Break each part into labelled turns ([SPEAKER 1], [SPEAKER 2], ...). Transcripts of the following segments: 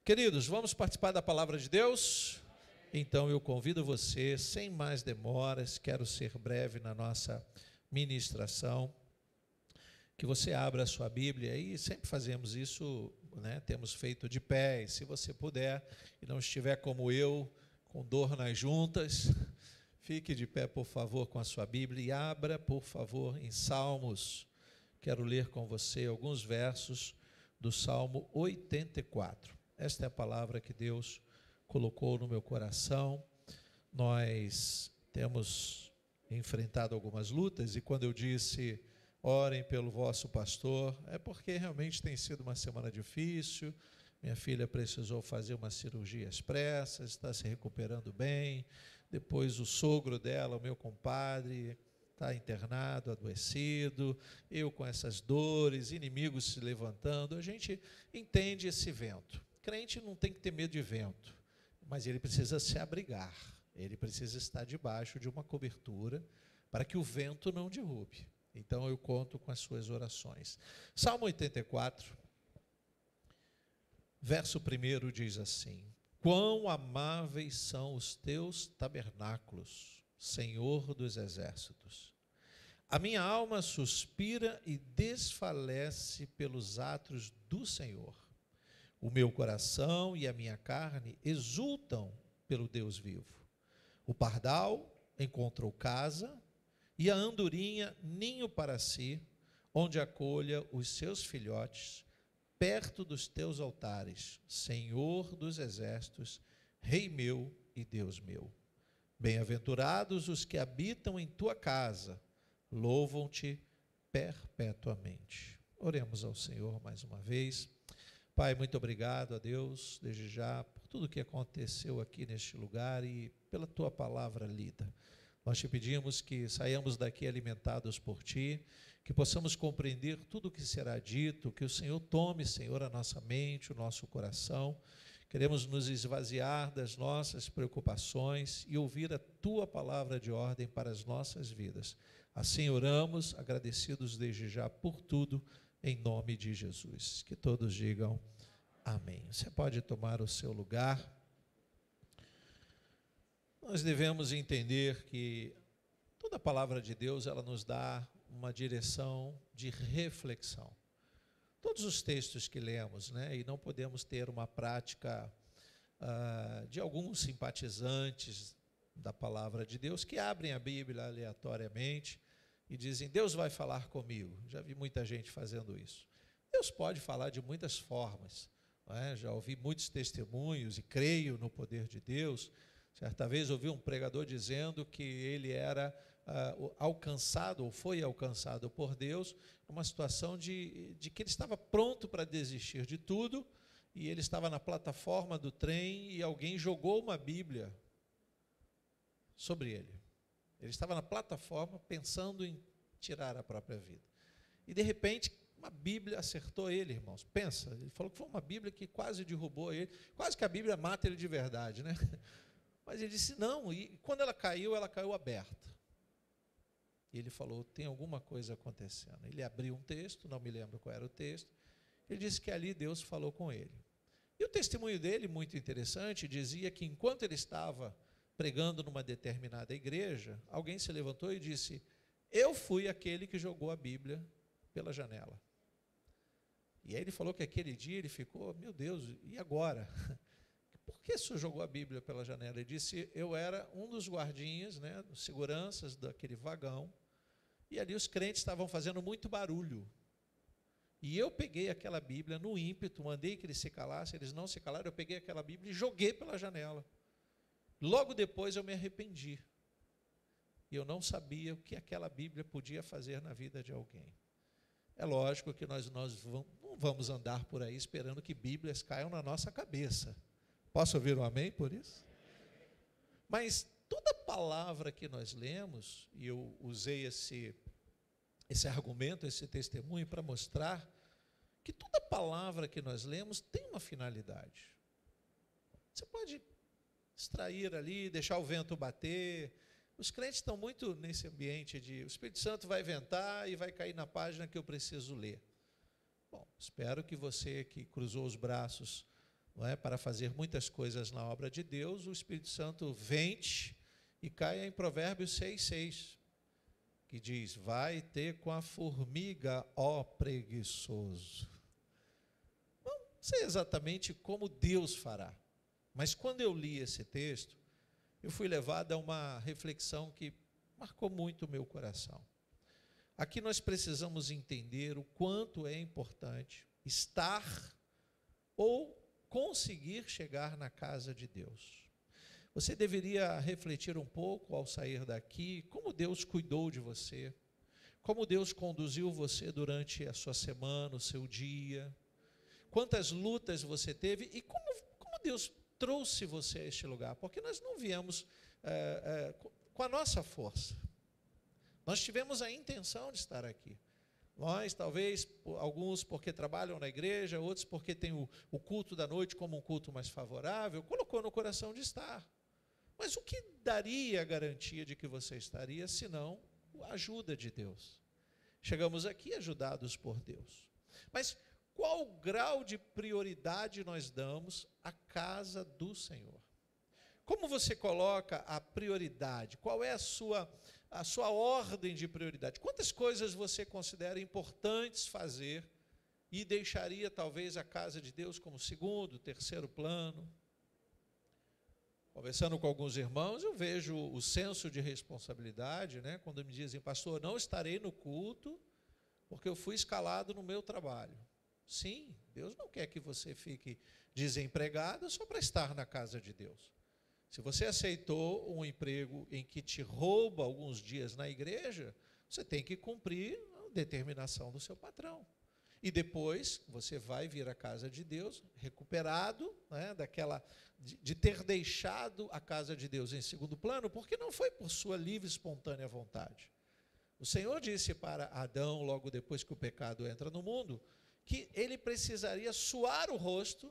[SPEAKER 1] Queridos, vamos participar da palavra de Deus? Então eu convido você, sem mais demoras, quero ser breve na nossa ministração, que você abra a sua Bíblia, e sempre fazemos isso, né? Temos feito de pé, e se você puder, e não estiver como eu, com dor nas juntas, fique de pé, por favor, com a sua Bíblia, e abra, por favor, em Salmos. Quero ler com você alguns versos do Salmo 84. Esta é a palavra que Deus colocou no meu coração. Nós temos enfrentado algumas lutas, e quando eu disse, orem pelo vosso pastor, é porque realmente tem sido uma semana difícil. Minha filha precisou fazer uma cirurgia às pressas, está se recuperando bem. Depois o sogro dela, o meu compadre, está internado, adoecido. Eu com essas dores, inimigos se levantando. A gente entende esse vento. Crente não tem que ter medo de vento, mas ele precisa se abrigar. Ele precisa estar debaixo de uma cobertura para que o vento não derrube. Então eu conto com as suas orações. Salmo 84, verso 1 diz assim: quão amáveis são os teus tabernáculos, Senhor dos exércitos. A minha alma suspira e desfalece pelos atos do Senhor. O meu coração e a minha carne exultam pelo Deus vivo. O pardal encontrou casa, e a andorinha ninho para si, onde acolha os seus filhotes, perto dos teus altares, Senhor dos exércitos, Rei meu e Deus meu. Bem-aventurados os que habitam em tua casa, louvam-te perpetuamente. Oremos ao Senhor mais uma vez. Pai, muito obrigado a Deus, desde já, por tudo que aconteceu aqui neste lugar e pela tua palavra lida. Nós te pedimos que saiamos daqui alimentados por ti, que possamos compreender tudo o que será dito, que o Senhor tome, Senhor, a nossa mente, o nosso coração. Queremos nos esvaziar das nossas preocupações e ouvir a tua palavra de ordem para as nossas vidas. Assim oramos, agradecidos desde já por tudo, em nome de Jesus. Que todos digam amém. Você pode tomar o seu lugar. Nós devemos entender que toda a palavra de Deus, ela nos dá uma direção de reflexão. Todos os textos que lemos, né, e não podemos ter uma prática de alguns simpatizantes da palavra de Deus que abrem a Bíblia aleatoriamente e dizem, Deus vai falar comigo. Já vi muita gente fazendo isso. Deus pode falar de muitas formas, não é? Já ouvi muitos testemunhos e creio no poder de Deus. Certa vez ouvi um pregador dizendo que ele era alcançado, ou foi alcançado por Deus, numa situação de que ele estava pronto para desistir de tudo, e ele estava na plataforma do trem e alguém jogou uma Bíblia sobre ele. Ele estava na plataforma pensando em tirar a própria vida. E de repente, uma Bíblia acertou ele, irmãos. Pensa, ele falou que foi uma Bíblia que quase derrubou ele, quase que a Bíblia mata ele de verdade, né? Mas ele disse não, e quando ela caiu aberta. E ele falou, tem alguma coisa acontecendo. Ele abriu um texto, não me lembro qual era o texto, ele disse que ali Deus falou com ele. E o testemunho dele, muito interessante, dizia que enquanto ele estava pregando numa determinada igreja, alguém se levantou e disse, eu fui aquele que jogou a Bíblia pela janela. E aí ele falou que aquele dia ele ficou, meu Deus, e agora? Por que o senhor jogou a Bíblia pela janela? Ele disse, eu era um dos guardinhas, né, seguranças daquele vagão, e ali os crentes estavam fazendo muito barulho. E eu peguei aquela Bíblia no ímpeto, mandei que eles se calassem, eles não se calaram, eu peguei aquela Bíblia e joguei pela janela. Logo depois eu me arrependi. E eu não sabia o que aquela Bíblia podia fazer na vida de alguém. É lógico que nós não vamos andar por aí esperando que Bíblias caiam na nossa cabeça. Posso ouvir um amém por isso? Mas toda palavra que nós lemos, e eu usei esse argumento, esse testemunho para mostrar que toda palavra que nós lemos tem uma finalidade. Você pode extrair ali, deixar o vento bater. Os crentes estão muito nesse ambiente de o Espírito Santo vai ventar e vai cair na página que eu preciso ler. Bom, espero que você que cruzou os braços não é, para fazer muitas coisas na obra de Deus, o Espírito Santo vente e caia em Provérbios 6,6, que diz: vai ter com a formiga, ó preguiçoso. Não sei exatamente como Deus fará, mas quando eu li esse texto, eu fui levado a uma reflexão que marcou muito o meu coração. Aqui nós precisamos entender o quanto é importante estar ou conseguir chegar na casa de Deus. Você deveria refletir um pouco ao sair daqui, como Deus cuidou de você, como Deus conduziu você durante a sua semana, o seu dia, quantas lutas você teve e como Deus trouxe você a este lugar, porque nós não viemos com a nossa força. Nós tivemos a intenção de estar aqui. Nós, talvez, alguns porque trabalham na igreja, outros porque tem o culto da noite como um culto mais favorável, colocou no coração de estar. Mas o que daria a garantia de que você estaria, senão a ajuda de Deus? Chegamos aqui ajudados por Deus. Mas qual grau de prioridade nós damos à casa do Senhor? Como você coloca a prioridade? Qual é a sua ordem de prioridade? Quantas coisas você considera importantes fazer e deixaria talvez a casa de Deus como segundo, terceiro plano? Conversando com alguns irmãos, eu vejo o senso de responsabilidade, né? Quando me dizem: pastor, não estarei no culto porque eu fui escalado no meu trabalho. Sim, Deus não quer que você fique desempregado só para estar na casa de Deus. Se você aceitou um emprego em que te rouba alguns dias na igreja, você tem que cumprir a determinação do seu patrão. E depois você vai vir à casa de Deus recuperado, né, de ter deixado a casa de Deus em segundo plano, porque não foi por sua livre e espontânea vontade. O Senhor disse para Adão, logo depois que o pecado entra no mundo, que ele precisaria suar o rosto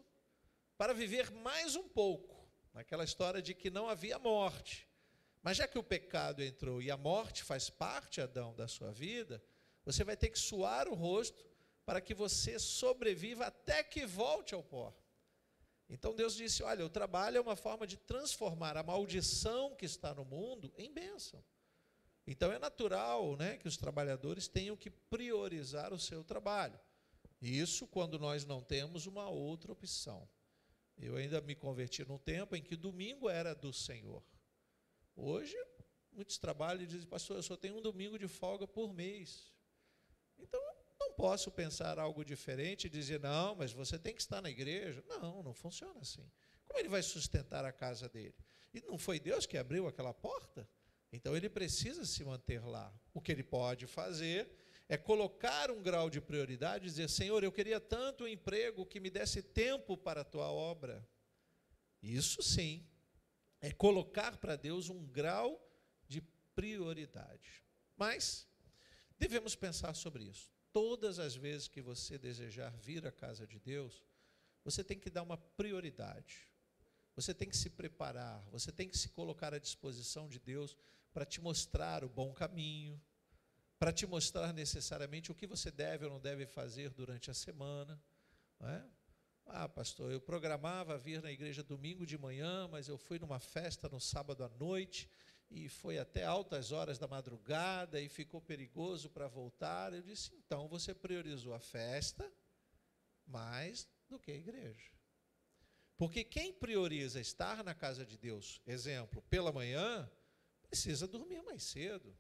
[SPEAKER 1] para viver mais um pouco. Naquela história de que não havia morte. Mas já que o pecado entrou e a morte faz parte, Adão, da sua vida, você vai ter que suar o rosto para que você sobreviva até que volte ao pó. Então Deus disse: olha, o trabalho é uma forma de transformar a maldição que está no mundo em bênção. Então é natural, né, que os trabalhadores tenham que priorizar o seu trabalho. Isso quando nós não temos uma outra opção. Eu ainda me converti num tempo em que domingo era do Senhor. Hoje, muitos trabalham e dizem: pastor, eu só tenho um domingo de folga por mês. Então, não posso pensar algo diferente e dizer: não, mas você tem que estar na igreja. Não, não funciona assim. Como ele vai sustentar a casa dele? E não foi Deus que abriu aquela porta? Então, ele precisa se manter lá. O que ele pode fazer é colocar um grau de prioridade e dizer: Senhor, eu queria tanto um emprego que me desse tempo para a tua obra. Isso sim, é colocar para Deus um grau de prioridade. Mas devemos pensar sobre isso. Todas as vezes que você desejar vir à casa de Deus, você tem que dar uma prioridade. Você tem que se preparar, você tem que se colocar à disposição de Deus para te mostrar o bom caminho, para te mostrar necessariamente o que você deve ou não deve fazer durante a semana. Não é? Ah, pastor, eu programava vir na igreja domingo de manhã, mas eu fui numa festa no sábado à noite, e foi até altas horas da madrugada, e ficou perigoso para voltar. Eu disse: então você priorizou a festa mais do que a igreja. Porque quem prioriza estar na casa de Deus, exemplo, pela manhã, precisa dormir mais cedo,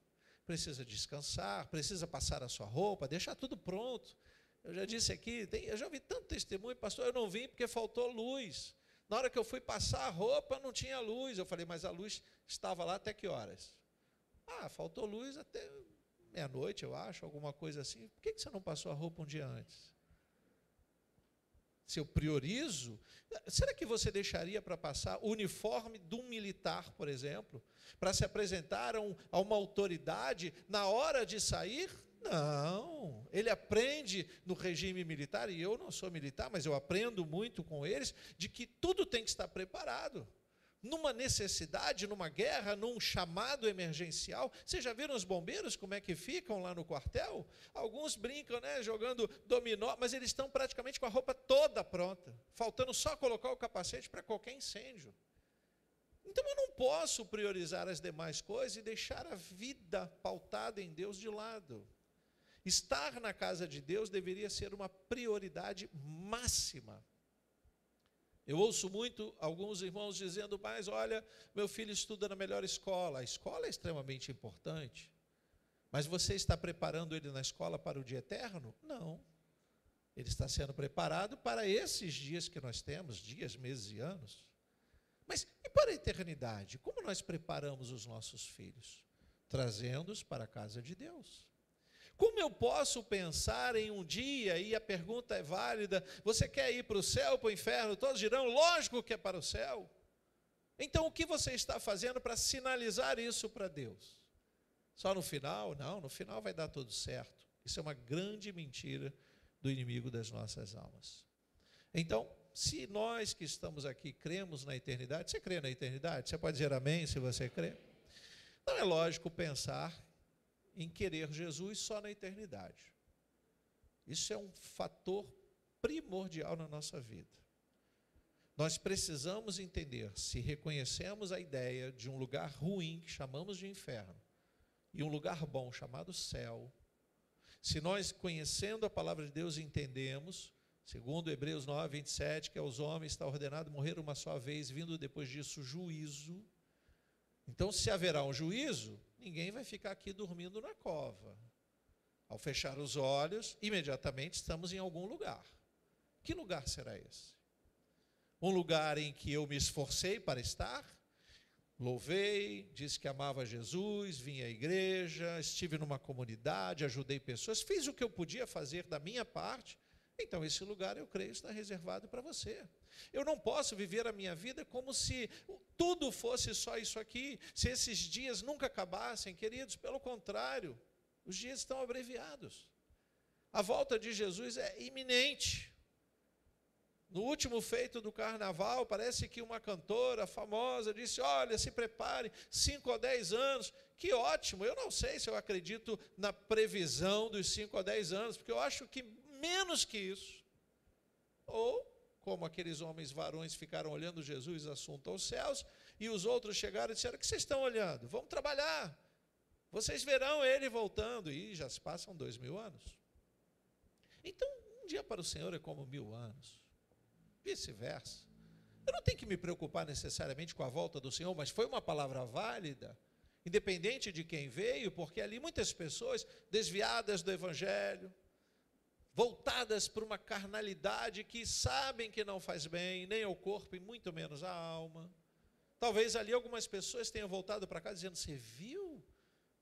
[SPEAKER 1] precisa descansar, precisa passar a sua roupa, deixar tudo pronto. Eu já disse aqui, eu já ouvi tanto testemunho: pastor, eu não vim porque faltou luz. Na hora que eu fui passar a roupa, não tinha luz. Eu falei: mas a luz estava lá até que horas? Ah, faltou luz até meia-noite, eu acho, alguma coisa assim. Por que você não passou a roupa um dia antes? Se eu priorizo, será que você deixaria para passar o uniforme de um militar, por exemplo, para se apresentar a uma autoridade na hora de sair? Não, ele aprende no regime militar, e eu não sou militar, mas eu aprendo muito com eles, de que tudo tem que estar preparado. numa necessidade, numa guerra, num chamado emergencial. Vocês já viram os bombeiros como é que ficam lá no quartel? Alguns brincam, né, jogando dominó, mas eles estão praticamente com a roupa toda pronta, faltando só colocar o capacete para qualquer incêndio. Então eu não posso priorizar as demais coisas e deixar a vida pautada em Deus de lado. Estar na casa de Deus deveria ser uma prioridade máxima. Eu ouço muito alguns irmãos dizendo, mas olha, meu filho estuda na melhor escola. A escola é extremamente importante. Mas você está preparando ele na escola para o dia eterno? Não. Ele está sendo preparado para esses dias que nós temos, dias, meses e anos. Mas e para a eternidade? Como nós preparamos os nossos filhos? Trazendo-os para a casa de Deus. Como eu posso pensar em um dia, e a pergunta é válida, você quer ir para o céu, para o inferno? Todos dirão, lógico que é para o céu. Então o que você está fazendo para sinalizar isso para Deus? Só no final? Não, no final vai dar tudo certo. Isso é uma grande mentira do inimigo das nossas almas. Então, se nós que estamos aqui cremos na eternidade, você crê na eternidade? Você pode dizer amém se você crê? Não é lógico pensar em querer Jesus só na eternidade. Isso é um fator primordial na nossa vida. Nós precisamos entender, se reconhecemos a ideia de um lugar ruim, que chamamos de inferno, e um lugar bom, chamado céu, se nós, conhecendo a palavra de Deus, entendemos, segundo Hebreus 9, 27, que aos homens está ordenado morrer uma só vez, vindo depois disso juízo. Então, se haverá um juízo, ninguém vai ficar aqui dormindo na cova. Ao fechar os olhos, imediatamente estamos em algum lugar. Que lugar será esse? Um lugar em que eu me esforcei para estar, louvei, disse que amava Jesus, vim à igreja, estive numa comunidade, ajudei pessoas, fiz o que eu podia fazer da minha parte. Então esse lugar, eu creio, está reservado para você. Eu não posso viver a minha vida como se tudo fosse só isso aqui, se esses dias nunca acabassem, queridos. Pelo contrário, os dias estão abreviados. A volta de Jesus é iminente. No último feito do carnaval, parece que uma cantora famosa disse, olha, se prepare, 5 a 10 anos, que ótimo. Eu não sei se eu acredito na previsão dos 5 a 10 anos, porque eu acho que menos que isso. Ou, como aqueles homens varões ficaram olhando Jesus assunto aos céus, e os outros chegaram e disseram, o que vocês estão olhando? Vamos trabalhar. Vocês verão ele voltando. E já se passam 2000 anos. Então, um dia para o Senhor é como 1000 anos. Vice-versa. Eu não tenho que me preocupar necessariamente com a volta do Senhor, mas foi uma palavra válida, independente de quem veio, porque ali muitas pessoas desviadas do Evangelho, voltadas para uma carnalidade que sabem que não faz bem, nem ao corpo e muito menos à alma. Talvez ali algumas pessoas tenham voltado para cá dizendo, você viu o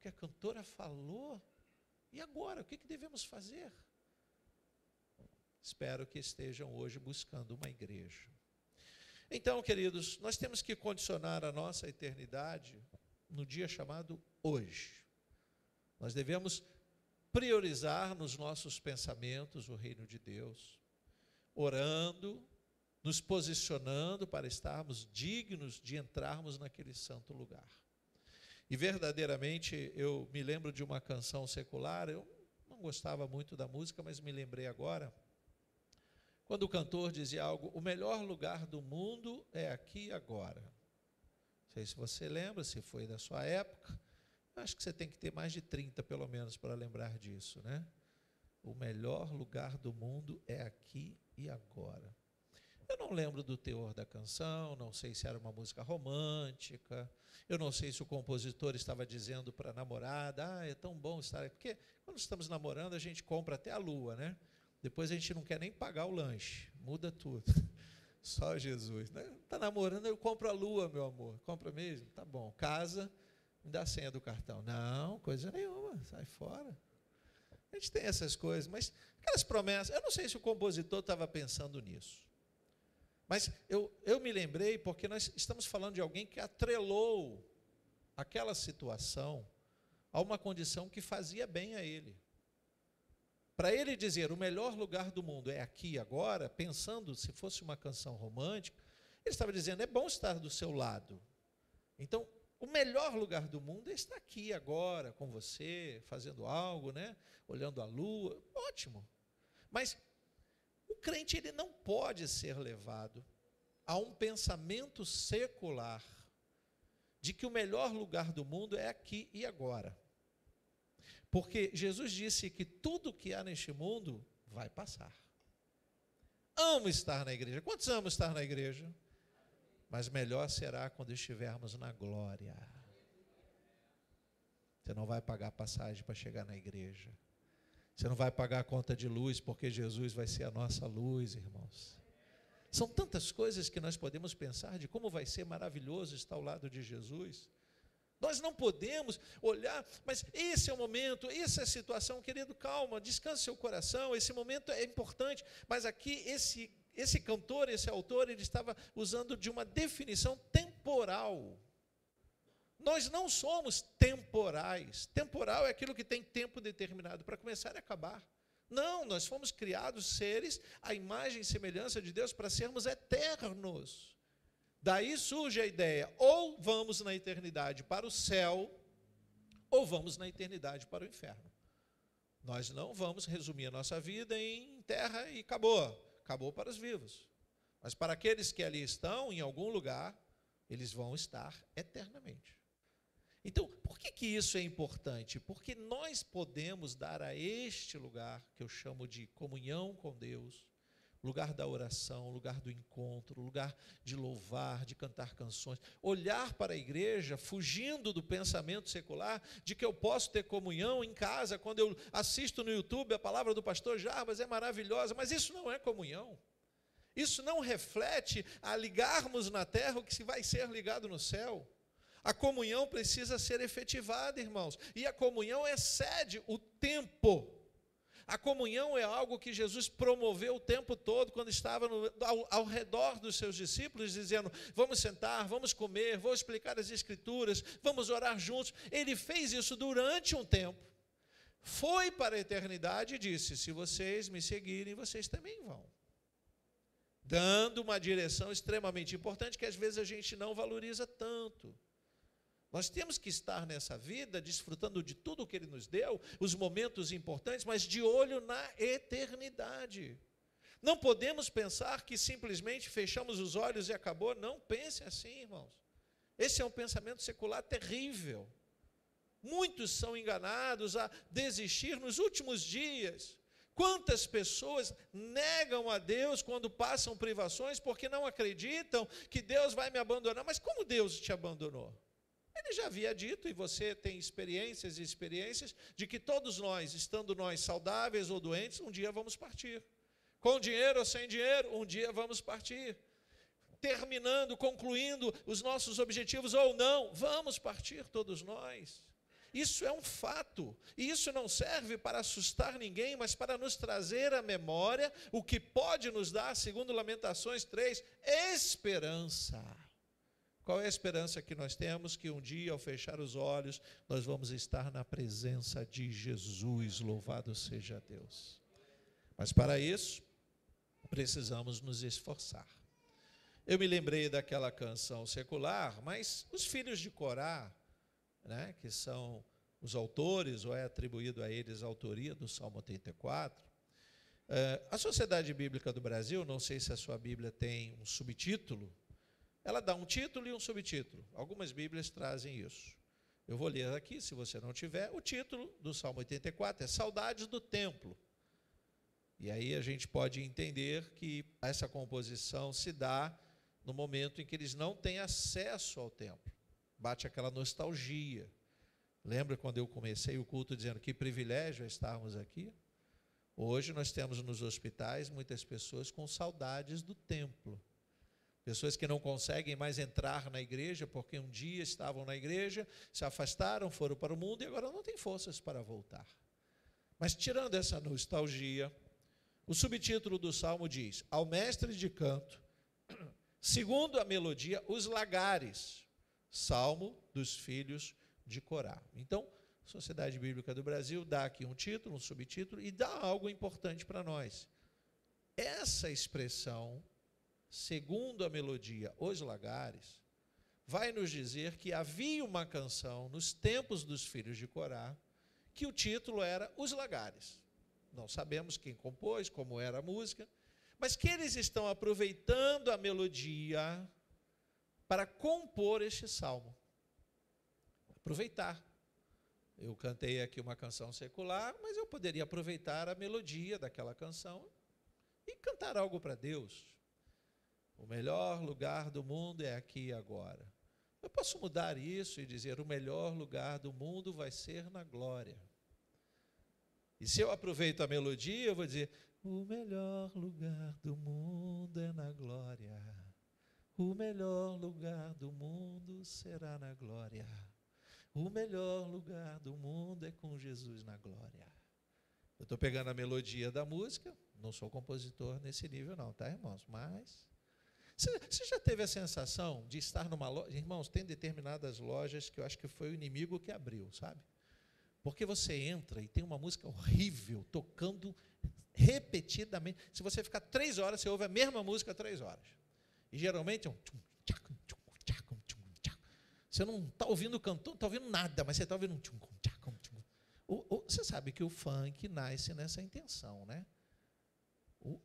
[SPEAKER 1] que a cantora falou? E agora, o que devemos fazer? Espero que estejam hoje buscando uma igreja. Então, queridos, nós temos que condicionar a nossa eternidade no dia chamado hoje. Nós devemos priorizar nos nossos pensamentos o reino de Deus, orando, nos posicionando para estarmos dignos de entrarmos naquele santo lugar. E verdadeiramente eu me lembro de uma canção secular, eu não gostava muito da música, mas me lembrei agora, quando o cantor dizia algo, o melhor lugar do mundo é aqui e agora. Não sei se você lembra, se foi da sua época, acho que você tem que ter mais de 30 pelo menos para lembrar disso, né? O melhor lugar do mundo é aqui e agora. Eu não lembro do teor da canção, não sei se era uma música romântica, eu não sei se o compositor estava dizendo para a namorada, é tão bom estar aqui, porque quando estamos namorando a gente compra até a lua, né? Depois a gente não quer nem pagar o lanche, muda tudo. Só Jesus, né? Está namorando, eu compro a lua, meu amor. Compra mesmo? Tá bom. Casa, me dá a senha do cartão. Não, coisa nenhuma, sai fora. A gente tem essas coisas, mas aquelas promessas, eu não sei se o compositor estava pensando nisso. Mas eu me lembrei porque nós estamos falando de alguém que atrelou aquela situação a uma condição que fazia bem a ele. Para ele dizer, o melhor lugar do mundo é aqui e agora, pensando se fosse uma canção romântica, Ele estava dizendo, é bom estar do seu lado. Então, o melhor lugar do mundo é estar aqui agora, com você, fazendo algo, né? Olhando a lua, ótimo. Mas o crente, ele não pode ser levado a um pensamento secular de que o melhor lugar do mundo é aqui e agora. Porque Jesus disse que tudo que há neste mundo vai passar. Amo estar na igreja. Quantos amam estar na igreja? Mas melhor será quando estivermos na glória. Você não vai pagar passagem para chegar na igreja. Você não vai pagar a conta de luz, porque Jesus vai ser a nossa luz, irmãos. São tantas coisas que nós podemos pensar de como vai ser maravilhoso estar ao lado de Jesus. Nós não podemos olhar, mas esse é o momento, essa é a situação, querido, calma, descanse seu coração, esse momento é importante, mas aqui esse cantor, esse autor, ele estava usando de uma definição temporal. Nós não somos temporais. Temporal é aquilo que tem tempo determinado para começar e acabar. Não, nós fomos criados seres à imagem e semelhança de Deus para sermos eternos. Daí surge a ideia, ou vamos na eternidade para o céu, ou vamos na eternidade para o inferno. Nós não vamos resumir a nossa vida em terra e acabou para os vivos. Mas para aqueles que ali estão, em algum lugar, eles vão estar eternamente. Então, por que isso é importante? Porque nós podemos dar a este lugar, que eu chamo de comunhão com Deus, lugar da oração, lugar do encontro, lugar de louvar, de cantar canções, olhar para a igreja, fugindo do pensamento secular, de que eu posso ter comunhão em casa, quando eu assisto no YouTube a palavra do pastor Jarbas é maravilhosa, mas isso não é comunhão. Isso não reflete a ligarmos na terra o que se vai ser ligado no céu. A comunhão precisa ser efetivada, irmãos, e a comunhão excede o tempo. A comunhão é algo que Jesus promoveu o tempo todo, quando estava ao redor dos seus discípulos, dizendo, vamos sentar, vamos comer, vou explicar as Escrituras, vamos orar juntos. Ele fez isso durante um tempo, foi para a eternidade e disse, se vocês me seguirem, vocês também vão. Dando uma direção extremamente importante, que às vezes a gente não valoriza tanto. Nós temos que estar nessa vida, desfrutando de tudo o que Ele nos deu, os momentos importantes, mas de olho na eternidade. Não podemos pensar que simplesmente fechamos os olhos e acabou. Não pense assim, irmãos. Esse é um pensamento secular terrível. Muitos são enganados a desistir nos últimos dias. Quantas pessoas negam a Deus quando passam privações, porque não acreditam que Deus vai me abandonar. Mas como Deus te abandonou? Ele já havia dito, e você tem experiências e experiências, de que todos nós, estando nós saudáveis ou doentes, um dia vamos partir. Com dinheiro ou sem dinheiro, um dia vamos partir. Terminando, concluindo os nossos objetivos ou não, vamos partir todos nós. Isso é um fato, e isso não serve para assustar ninguém, mas para nos trazer à memória o que pode nos dar, segundo Lamentações 3, esperança. Qual é a esperança que nós temos? Que um dia, ao fechar os olhos, nós vamos estar na presença de Jesus, louvado seja Deus. Mas para isso, precisamos nos esforçar. Eu me lembrei daquela canção secular, mas os filhos de Corá, né, que são os autores, ou é atribuído a eles a autoria do Salmo 84, a Sociedade Bíblica do Brasil, não sei se a sua Bíblia tem um subtítulo, ela dá um título e um subtítulo. Algumas Bíblias trazem isso. Eu vou ler aqui, se você não tiver. O título do Salmo 84 é Saudades do Templo. E aí a gente pode entender que essa composição se dá no momento em que eles não têm acesso ao templo. Bate aquela nostalgia. Lembra quando eu comecei o culto dizendo que privilégio estarmos aqui? Hoje nós temos nos hospitais muitas pessoas com saudades do templo. Pessoas que não conseguem mais entrar na igreja, porque um dia estavam na igreja, se afastaram, foram para o mundo e agora não têm forças para voltar. Mas tirando essa nostalgia, o subtítulo do Salmo diz, ao mestre de canto, segundo a melodia, os lagares, Salmo dos filhos de Corá. Então, a Sociedade Bíblica do Brasil dá aqui um título, um subtítulo, e dá algo importante para nós. Essa expressão segundo a melodia Os Lagares, vai nos dizer que havia uma canção nos tempos dos filhos de Corá, que o título era Os Lagares. Não sabemos quem compôs, como era a música, mas que eles estão aproveitando a melodia para compor este salmo. Aproveitar. Eu cantei aqui uma canção secular, mas eu poderia aproveitar a melodia daquela canção e cantar algo para Deus. O melhor lugar do mundo é aqui e agora. Eu posso mudar isso e dizer: o melhor lugar do mundo vai ser na glória. E se eu aproveito a melodia, eu vou dizer: o melhor lugar do mundo é na glória. O melhor lugar do mundo será na glória. O melhor lugar do mundo é com Jesus na glória. Eu estou pegando a melodia da música, não sou compositor nesse nível não, tá, irmãos? Mas você já teve a sensação de estar numa loja? Irmãos, tem determinadas lojas que eu acho que foi o inimigo que abriu, sabe? Porque você entra e tem uma música horrível tocando repetidamente. Se você ficar 3 horas, você ouve a mesma música 3 horas. E geralmente é um tchum, tchacum, tchum, tchacum, tchum, tchacum. Você não está ouvindo o cantor, não está ouvindo nada, mas você está ouvindo um tchum, tchacum, tchum. Você sabe que o funk nasce nessa intenção, né?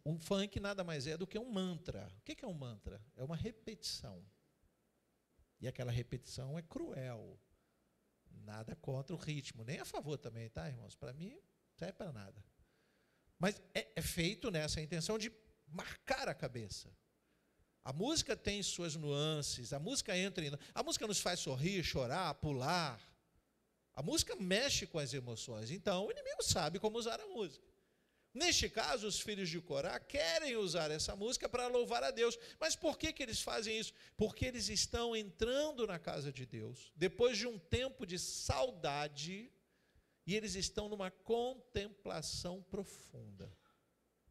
[SPEAKER 1] O funk nada mais é do que um mantra. O que é um mantra? É uma repetição. E aquela repetição é cruel. Nada contra o ritmo, nem a favor também, tá, irmãos? Para mim, não serve para nada. Mas é feito nessa intenção de marcar a cabeça. A música tem suas nuances, a música a música nos faz sorrir, chorar, pular. A música mexe com as emoções. Então, o inimigo sabe como usar a música. Neste caso, os filhos de Corá querem usar essa música para louvar a Deus. Mas por que eles fazem isso? Porque eles estão entrando na casa de Deus, depois de um tempo de saudade, e eles estão numa contemplação profunda.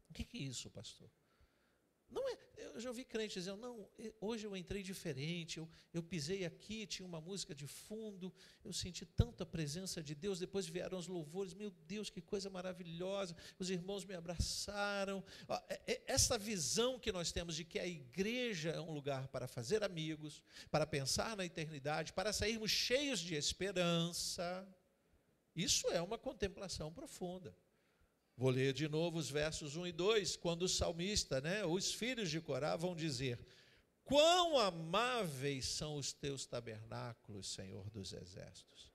[SPEAKER 1] O que é isso, pastor? Não é, eu já ouvi crentes dizendo: não, hoje eu entrei diferente, eu pisei aqui, tinha uma música de fundo, eu senti tanta presença de Deus, depois vieram os louvores, meu Deus, que coisa maravilhosa, os irmãos me abraçaram. Essa visão que nós temos de que a igreja é um lugar para fazer amigos, para pensar na eternidade, para sairmos cheios de esperança, isso é uma contemplação profunda. Vou ler de novo os versos 1 e 2, quando o salmista, os filhos de Corá vão dizer: quão amáveis são os teus tabernáculos, Senhor dos exércitos.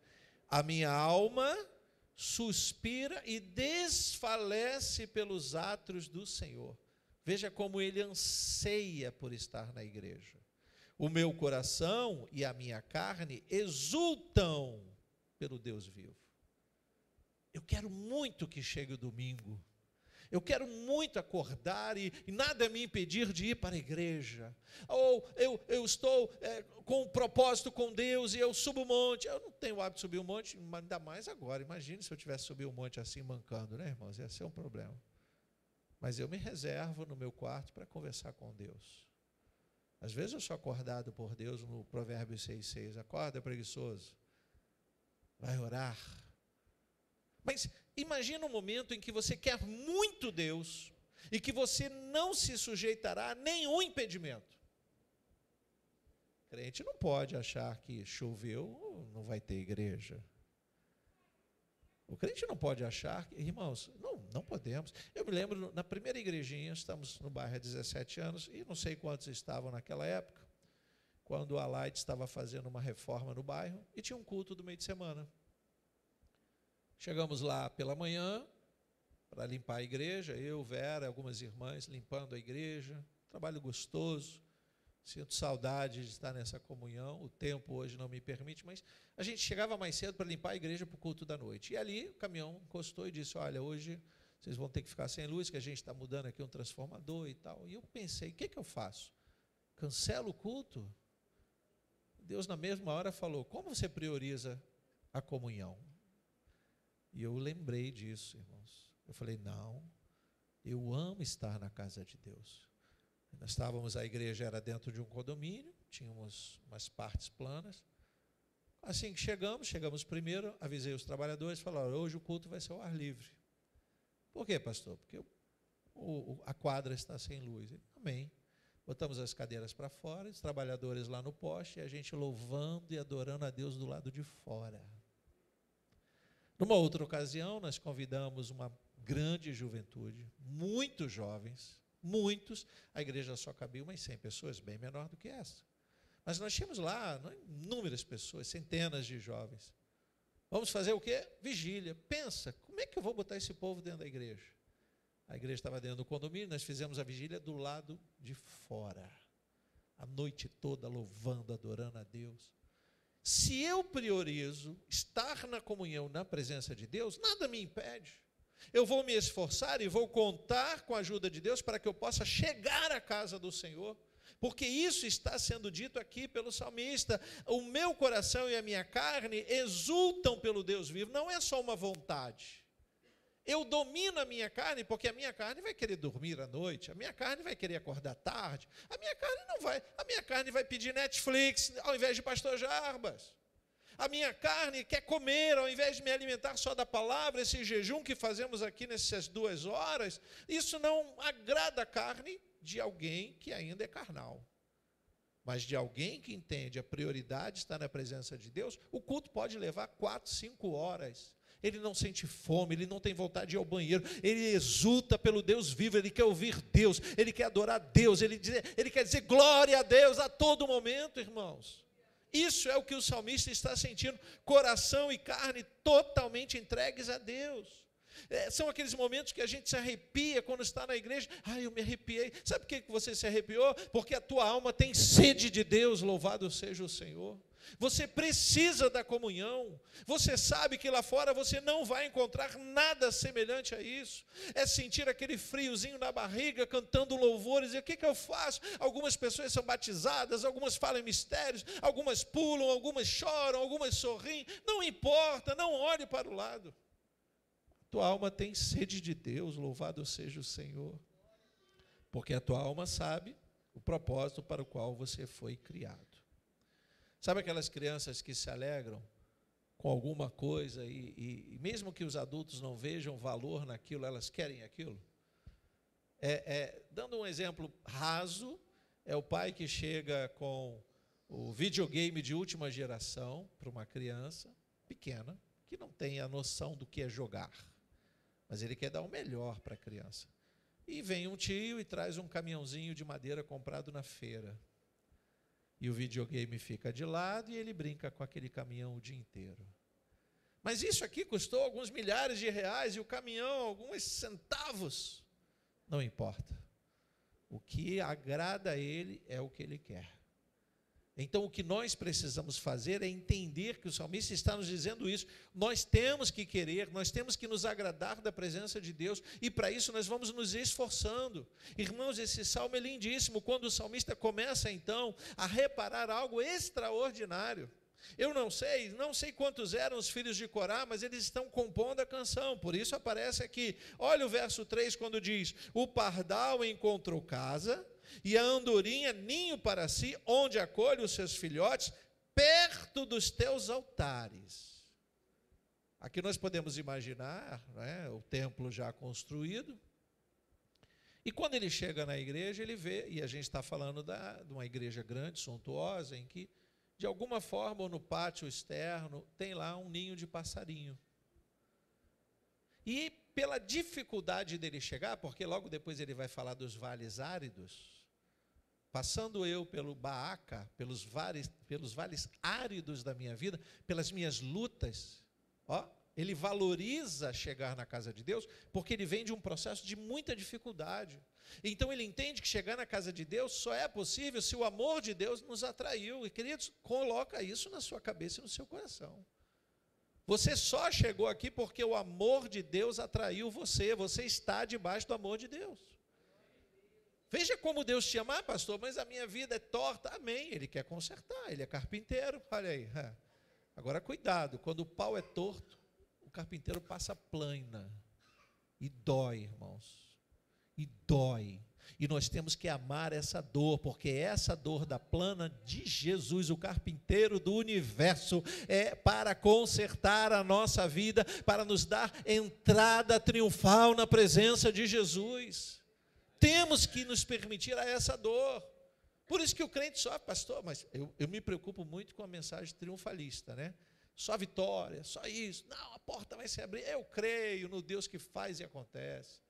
[SPEAKER 1] A minha alma suspira e desfalece pelos atos do Senhor. Veja como ele anseia por estar na igreja. O meu coração e a minha carne exultam pelo Deus vivo. Eu quero muito que chegue o domingo. Eu quero muito acordar e nada me impedir de ir para a igreja. Ou eu estou com um propósito com Deus e eu subo o monte. Eu não tenho o hábito de subir o monte, ainda mais agora. Imagine se eu tivesse subido o monte assim, mancando, né, irmãos? Ia ser um problema. Mas eu me reservo no meu quarto para conversar com Deus. Às vezes eu sou acordado por Deus no Provérbios 6,6. Acorda, preguiçoso. Vai orar. Mas imagina um momento em que você quer muito Deus e que você não se sujeitará a nenhum impedimento. O crente não pode achar que choveu, não vai ter igreja. O crente não pode achar que, irmãos, não podemos. Eu me lembro, na primeira igrejinha, estamos no bairro há 17 anos, e não sei quantos estavam naquela época, quando a Light estava fazendo uma reforma no bairro, e tinha um culto do meio de semana. Chegamos lá pela manhã para limpar a igreja, eu, Vera, algumas irmãs limpando a igreja, trabalho gostoso, sinto saudade de estar nessa comunhão, o tempo hoje não me permite, mas a gente chegava mais cedo para limpar a igreja para o culto da noite. E ali o caminhão encostou e disse: olha, hoje vocês vão ter que ficar sem luz, que a gente está mudando aqui um transformador e tal. E eu pensei: o que eu faço? Cancelo o culto? Deus na mesma hora falou: como você prioriza a comunhão? E eu lembrei disso, irmãos. Eu falei: não, eu amo estar na casa de Deus. Nós estávamos, a igreja era dentro de um condomínio, tínhamos umas partes planas. Assim que chegamos primeiro, avisei os trabalhadores, falaram: hoje o culto vai ser ao ar livre. Por quê, pastor? Porque a quadra está sem luz. Amém. Botamos as cadeiras para fora, os trabalhadores lá no poste, e a gente louvando e adorando a Deus do lado de fora. Numa outra ocasião, nós convidamos uma grande juventude, muitos jovens, muitos. A igreja só cabia umas 100 pessoas, bem menor do que essa. Mas nós tínhamos lá inúmeras pessoas, centenas de jovens. Vamos fazer o quê? Vigília. Pensa, como é que eu vou botar esse povo dentro da igreja? A igreja estava dentro do condomínio, nós fizemos a vigília do lado de fora. A noite toda louvando, adorando a Deus. Se eu priorizo estar na comunhão, na presença de Deus, nada me impede. Eu vou me esforçar e vou contar com a ajuda de Deus para que eu possa chegar à casa do Senhor. Porque isso está sendo dito aqui pelo salmista. O meu coração e a minha carne exultam pelo Deus vivo. Não é só uma vontade. Eu domino a minha carne, porque a minha carne vai querer dormir à noite, a minha carne vai querer acordar tarde, a minha carne não vai, a minha carne vai pedir Netflix ao invés de Pastor Jarbas. A minha carne quer comer, ao invés de me alimentar só da palavra, esse jejum que fazemos aqui nessas 2 horas, isso não agrada a carne de alguém que ainda é carnal. Mas de alguém que entende a prioridade está na presença de Deus, o culto pode levar 4, 5 horas. Ele não sente fome, ele não tem vontade de ir ao banheiro, ele exulta pelo Deus vivo, ele quer ouvir Deus, ele quer adorar Deus, ele quer dizer glória a Deus a todo momento, irmãos. Isso é o que o salmista está sentindo, coração e carne totalmente entregues a Deus. São aqueles momentos que a gente se arrepia quando está na igreja. Eu me arrepiei. Sabe por que você se arrepiou? Porque a tua alma tem sede de Deus, louvado seja o Senhor. Você precisa da comunhão. Você sabe que lá fora você não vai encontrar nada semelhante a isso. É sentir aquele friozinho na barriga, cantando louvores. E o que eu faço? Algumas pessoas são batizadas, algumas falam em mistérios, algumas pulam, algumas choram, algumas sorriem. Não importa, não olhe para o lado. Tua alma tem sede de Deus, louvado seja o Senhor. Porque a tua alma sabe o propósito para o qual você foi criado. Sabe aquelas crianças que se alegram com alguma coisa e mesmo que os adultos não vejam valor naquilo, elas querem aquilo? Dando um exemplo raso, é o pai que chega com o videogame de última geração para uma criança pequena, que não tem a noção do que é jogar, mas ele quer dar o melhor para a criança. E vem um tio e traz um caminhãozinho de madeira comprado na feira. E o videogame fica de lado e ele brinca com aquele caminhão o dia inteiro. Mas isso aqui custou alguns milhares de reais e o caminhão alguns centavos. Não importa. O que agrada a ele é o que ele quer. Então, o que nós precisamos fazer é entender que o salmista está nos dizendo isso. Nós temos que querer, nós temos que nos agradar da presença de Deus, e para isso nós vamos nos esforçando. Irmãos, esse salmo é lindíssimo, quando o salmista começa, então, a reparar algo extraordinário. Eu não sei quantos eram os filhos de Corá, mas eles estão compondo a canção, por isso aparece aqui. Olha o verso 3, quando diz: o pardal encontrou casa, e a andorinha ninho para si, onde acolhe os seus filhotes, perto dos teus altares. Aqui nós podemos imaginar, né, o templo já construído, e quando ele chega na igreja, ele vê, e a gente está falando de uma igreja grande, suntuosa, em que, de alguma forma, ou no pátio externo, tem lá um ninho de passarinho. E pela dificuldade dele chegar, porque logo depois ele vai falar dos vales áridos, passando eu pelo Baaca, pelos vales áridos da minha vida, pelas minhas lutas, ele valoriza chegar na casa de Deus, porque ele vem de um processo de muita dificuldade. Então ele entende que chegar na casa de Deus só é possível se o amor de Deus nos atraiu. E, queridos, coloca isso na sua cabeça e no seu coração. Você só chegou aqui porque o amor de Deus atraiu você. Você está debaixo do amor de Deus. Veja como Deus te ama, pastor, mas a minha vida é torta. Amém, ele quer consertar, ele é carpinteiro. Olha aí. Agora cuidado, quando o pau é torto, o carpinteiro passa plana. E dói, irmãos. E dói. E nós temos que amar essa dor, porque essa dor da plana de Jesus, o carpinteiro do universo, é para consertar a nossa vida, para nos dar entrada triunfal na presença de Jesus. Temos que nos permitir a essa dor. Por isso que o crente sofre, pastor, mas eu me preocupo muito com a mensagem triunfalista, né? Só vitória, só isso. Não, a porta vai se abrir. Eu creio no Deus que faz e acontece.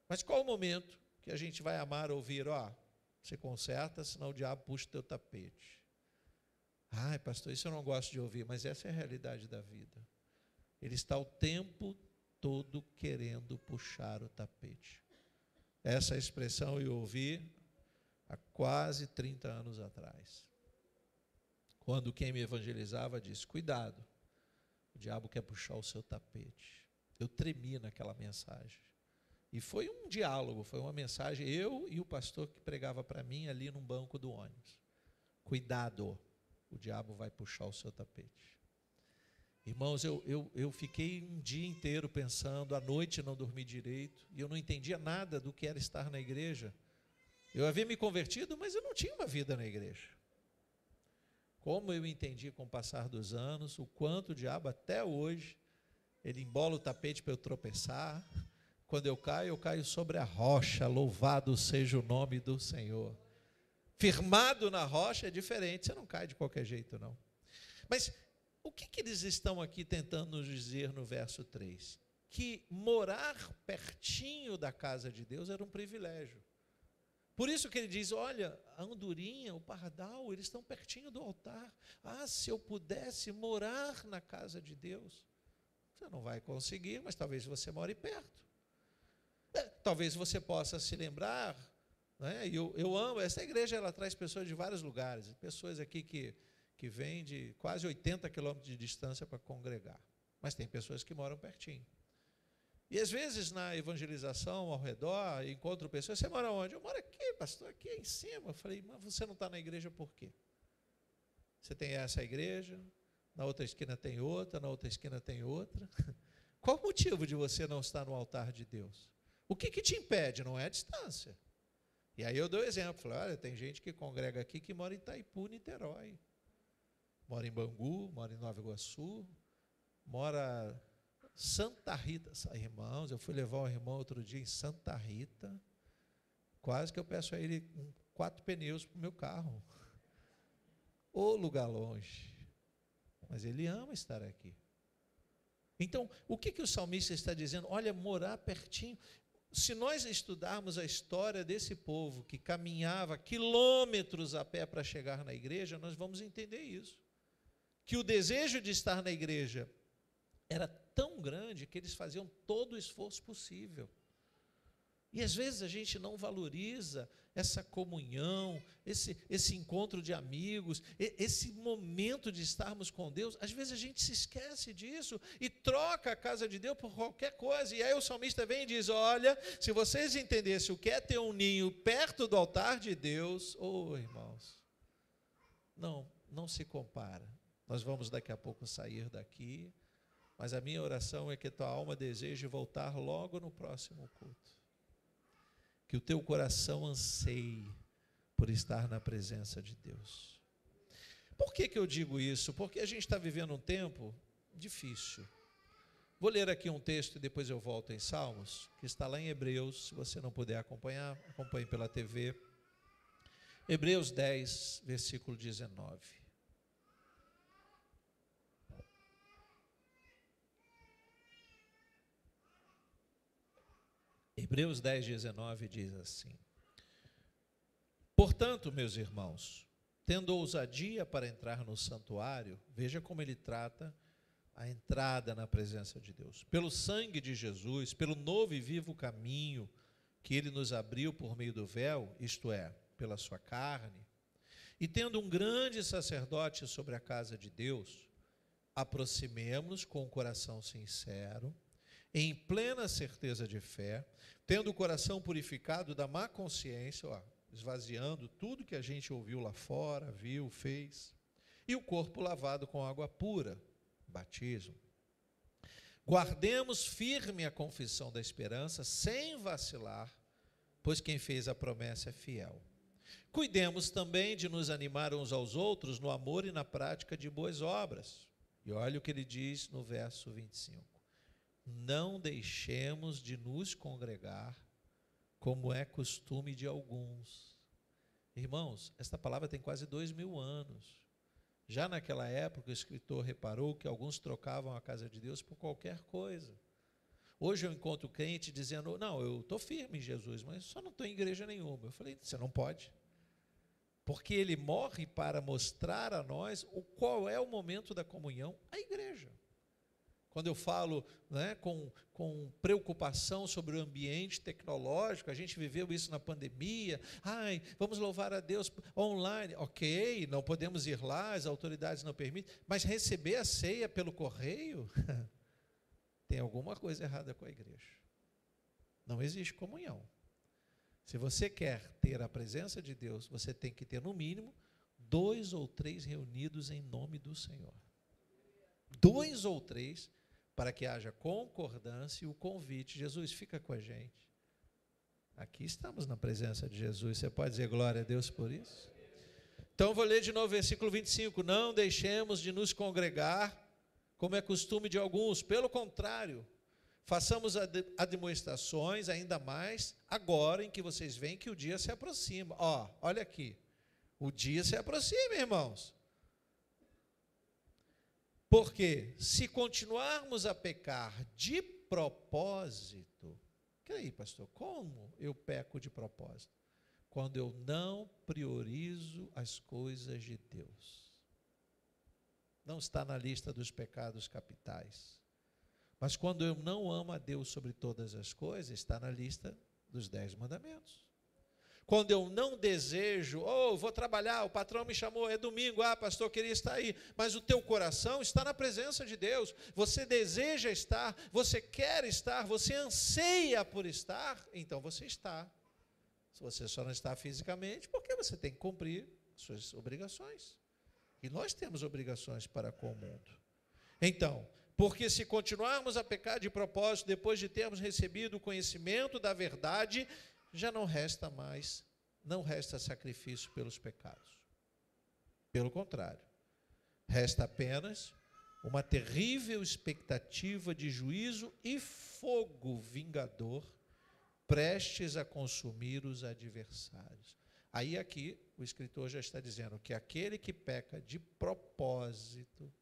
[SPEAKER 1] Mas qual o momento que a gente vai amar ouvir, você conserta, senão o diabo puxa o teu tapete. Ai, pastor, isso eu não gosto de ouvir, mas essa é a realidade da vida. Ele está o tempo todo querendo puxar o tapete. Essa expressão eu ouvi há quase 30 anos atrás. Quando quem me evangelizava disse, cuidado, o diabo quer puxar o seu tapete. Eu tremi naquela mensagem. E foi um diálogo, foi uma mensagem, eu e o pastor que pregava para mim ali num banco do ônibus. Cuidado, o diabo vai puxar o seu tapete. Irmãos, eu fiquei um dia inteiro pensando, à noite não dormi direito, e eu não entendia nada do que era estar na igreja. Eu havia me convertido, mas eu não tinha uma vida na igreja. Como eu entendi com o passar dos anos, o quanto o diabo até hoje, ele embola o tapete para eu tropeçar. Quando eu caio sobre a rocha, louvado seja o nome do Senhor. Firmado na rocha é diferente, você não cai de qualquer jeito não. Mas o que eles estão aqui tentando nos dizer no verso 3? Que morar pertinho da casa de Deus era um privilégio. Por isso que ele diz, olha, a andorinha, o pardal, eles estão pertinho do altar. Se eu pudesse morar na casa de Deus. Você não vai conseguir, mas talvez você more perto. Talvez você possa se lembrar, né? Eu amo, essa igreja ela traz pessoas de vários lugares, pessoas aqui que vêm de quase 80 quilômetros de distância para congregar. Mas tem pessoas que moram pertinho. E às vezes na evangelização ao redor, encontro pessoas, você mora onde? Eu moro aqui, pastor, aqui em cima. Eu falei, mas você não está na igreja por quê? Você tem essa igreja, na outra esquina tem outra, na outra esquina tem outra. Qual o motivo de você não estar no altar de Deus? O que te impede? Não é a distância. E aí eu dou exemplo, falei, olha, tem gente que congrega aqui que mora em Itaipu, Niterói. Mora em Bangu, mora em Nova Iguaçu, mora Santa Rita. Irmãos, eu fui levar um irmão outro dia em Santa Rita, quase que eu peço a ele 4 pneus para o meu carro. Ô lugar longe. Mas ele ama estar aqui. Então, o que o salmista está dizendo? Olha, morar pertinho. Se nós estudarmos a história desse povo que caminhava quilômetros a pé para chegar na igreja, nós vamos entender isso. Que o desejo de estar na igreja era tão grande que eles faziam todo o esforço possível. E às vezes a gente não valoriza essa comunhão, esse encontro de amigos, esse momento de estarmos com Deus. Às vezes a gente se esquece disso e troca a casa de Deus por qualquer coisa. E aí o salmista vem e diz, olha, se vocês entendessem o que é ter um ninho perto do altar de Deus, irmãos, não se compara. Nós vamos daqui a pouco sair daqui, mas a minha oração é que tua alma deseje voltar logo no próximo culto. Que o teu coração anseie por estar na presença de Deus. Por que eu digo isso? Porque a gente está vivendo um tempo difícil. Vou ler aqui um texto e depois eu volto em Salmos, que está lá em Hebreus. Se você não puder acompanhar, acompanhe pela TV. Hebreus 10, versículo 19. Hebreus 10, 19 diz assim: portanto, meus irmãos, tendo ousadia para entrar no santuário, veja como ele trata a entrada na presença de Deus. Pelo sangue de Jesus, pelo novo e vivo caminho que ele nos abriu por meio do véu, isto é, pela sua carne, e tendo um grande sacerdote sobre a casa de Deus, aproximemo-nos com um coração sincero, em plena certeza de fé, tendo o coração purificado da má consciência, esvaziando tudo que a gente ouviu lá fora, viu, fez, e o corpo lavado com água pura, batismo. Guardemos firme a confissão da esperança, sem vacilar, pois quem fez a promessa é fiel. Cuidemos também de nos animar uns aos outros no amor e na prática de boas obras. E olha o que ele diz no verso 25. Não deixemos de nos congregar, como é costume de alguns. Irmãos, esta palavra tem quase 2000 anos. Já naquela época, o escritor reparou que alguns trocavam a casa de Deus por qualquer coisa. Hoje eu encontro crente dizendo, não, eu estou firme em Jesus, mas só não estou em igreja nenhuma. Eu falei, você não pode. Porque ele morre para mostrar a nós qual é o momento da comunhão, a igreja. Quando eu falo, né, com preocupação sobre o ambiente tecnológico, a gente viveu isso na pandemia, vamos louvar a Deus online, ok, não podemos ir lá, as autoridades não permitem, mas receber a ceia pelo correio, tem alguma coisa errada com a igreja. Não existe comunhão. Se você quer ter a presença de Deus, você tem que ter no mínimo 2 ou 3 reunidos em nome do Senhor. 2 ou 3, para que haja concordância e o convite. Jesus, fica com a gente. Aqui estamos na presença de Jesus. Você pode dizer glória a Deus por isso? Então, vou ler de novo o versículo 25. Não deixemos de nos congregar, como é costume de alguns. Pelo contrário, façamos admoestações ainda mais agora em que vocês veem que o dia se aproxima. Olha aqui. O dia se aproxima, irmãos. Porque se continuarmos a pecar de propósito, que aí, pastor, como eu peco de propósito? Quando eu não priorizo as coisas de Deus. Não está na lista dos pecados capitais. Mas quando eu não amo a Deus sobre todas as coisas, está na lista dos 10 mandamentos. Quando eu não desejo, vou trabalhar, o patrão me chamou, é domingo, pastor, eu queria estar aí, mas o teu coração está na presença de Deus, você deseja estar, você quer estar, você anseia por estar, então você está. Se você só não está fisicamente, porque você tem que cumprir suas obrigações. E nós temos obrigações para com o mundo. Então, porque se continuarmos a pecar de propósito, depois de termos recebido o conhecimento da verdade, já não resta sacrifício pelos pecados. Pelo contrário, resta apenas uma terrível expectativa de juízo e fogo vingador, prestes a consumir os adversários. Aí aqui o escritor já está dizendo que aquele que peca de propósito,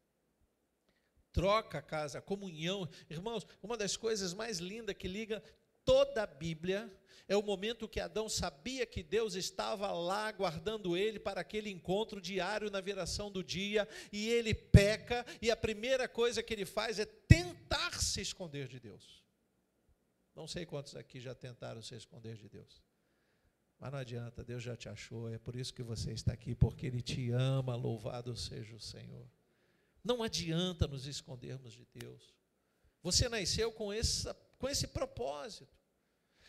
[SPEAKER 1] troca a casa, a comunhão. Irmãos, uma das coisas mais lindas que liga toda a Bíblia é o momento que Adão sabia que Deus estava lá aguardando ele para aquele encontro diário na viração do dia, e ele peca, e a primeira coisa que ele faz é tentar se esconder de Deus. Não sei quantos aqui já tentaram se esconder de Deus, mas não adianta, Deus já te achou, é por isso que você está aqui, porque Ele te ama, louvado seja o Senhor. Não adianta nos escondermos de Deus. Você nasceu com esse propósito.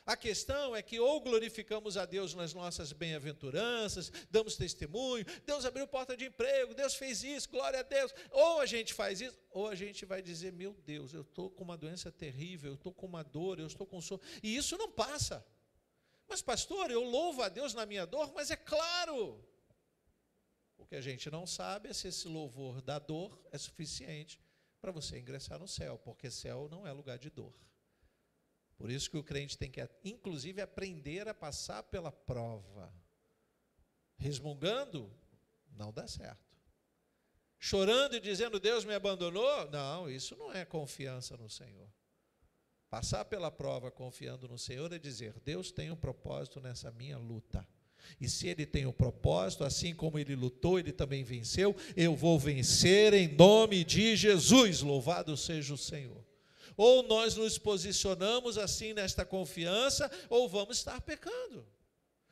[SPEAKER 1] A questão é que ou glorificamos a Deus nas nossas bem-aventuranças, damos testemunho, Deus abriu porta de emprego, Deus fez isso, glória a Deus, ou a gente faz isso, ou a gente vai dizer, meu Deus, eu estou com uma doença terrível, eu estou com uma dor, eu estou com sono, e isso não passa. Mas pastor, eu louvo a Deus na minha dor, mas é claro, o que a gente não sabe é se esse louvor da dor é suficiente para você ingressar no céu, porque céu não é lugar de dor. Por isso que o crente tem que, inclusive, aprender a passar pela prova. Resmungando, não dá certo. Chorando e dizendo, Deus me abandonou, não, isso não é confiança no Senhor. Passar pela prova confiando no Senhor é dizer, Deus tem um propósito nessa minha luta. E se Ele tem um propósito, assim como Ele lutou, Ele também venceu, eu vou vencer em nome de Jesus, louvado seja o Senhor. Ou nós nos posicionamos assim nesta confiança, ou vamos estar pecando.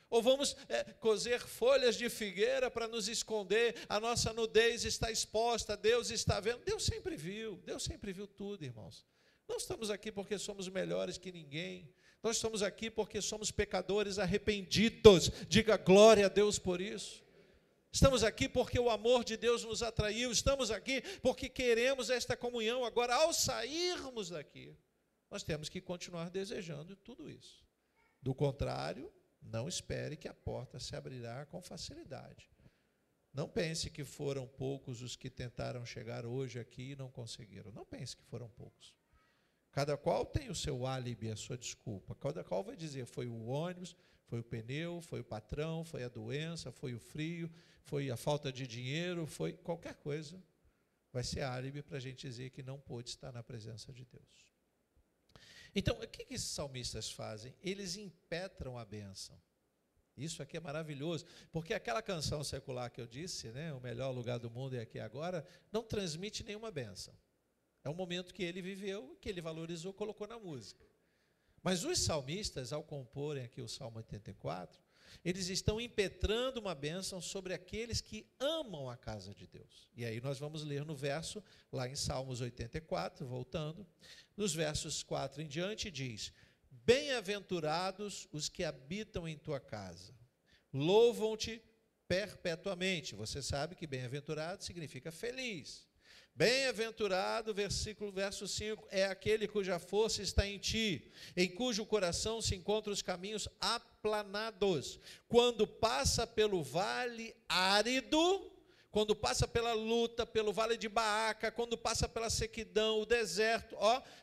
[SPEAKER 1] Ou vamos coser folhas de figueira para nos esconder, a nossa nudez está exposta, Deus está vendo. Deus sempre viu tudo, irmãos. Não estamos aqui porque somos melhores que ninguém. Nós estamos aqui porque somos pecadores arrependidos. Diga glória a Deus por isso. Estamos aqui porque o amor de Deus nos atraiu. Estamos aqui porque queremos esta comunhão. Agora, ao sairmos daqui, nós temos que continuar desejando tudo isso. Do contrário, não espere que a porta se abrirá com facilidade. Não pense que foram poucos os que tentaram chegar hoje aqui e não conseguiram. Não pense que foram poucos. Cada qual tem o seu álibi, a sua desculpa. Cada qual vai dizer, foi o ônibus, Foi o pneu, foi o patrão, foi a doença, foi o frio, foi a falta de dinheiro, foi qualquer coisa. Vai ser álibi para a gente dizer que não pôde estar na presença de Deus. Então, o que esses salmistas fazem? Eles impetram a bênção. Isso aqui é maravilhoso, porque aquela canção secular que eu disse, né, o melhor lugar do mundo é aqui agora, não transmite nenhuma bênção. É um momento que ele viveu, que ele valorizou, colocou na música. Mas os salmistas, ao comporem aqui o Salmo 84, eles estão impetrando uma bênção sobre aqueles que amam a casa de Deus. E aí nós vamos ler no verso, lá em Salmos 84, voltando, nos versos 4 em diante, diz: bem-aventurados os que habitam em tua casa, louvam-te perpetuamente. Você sabe que bem-aventurado significa feliz. Bem-aventurado, verso 5, é aquele cuja força está em ti, em cujo coração se encontram os caminhos aplanados. Quando passa pelo vale árido, quando passa pela luta, pelo vale de Baaca, quando passa pela sequidão, o deserto,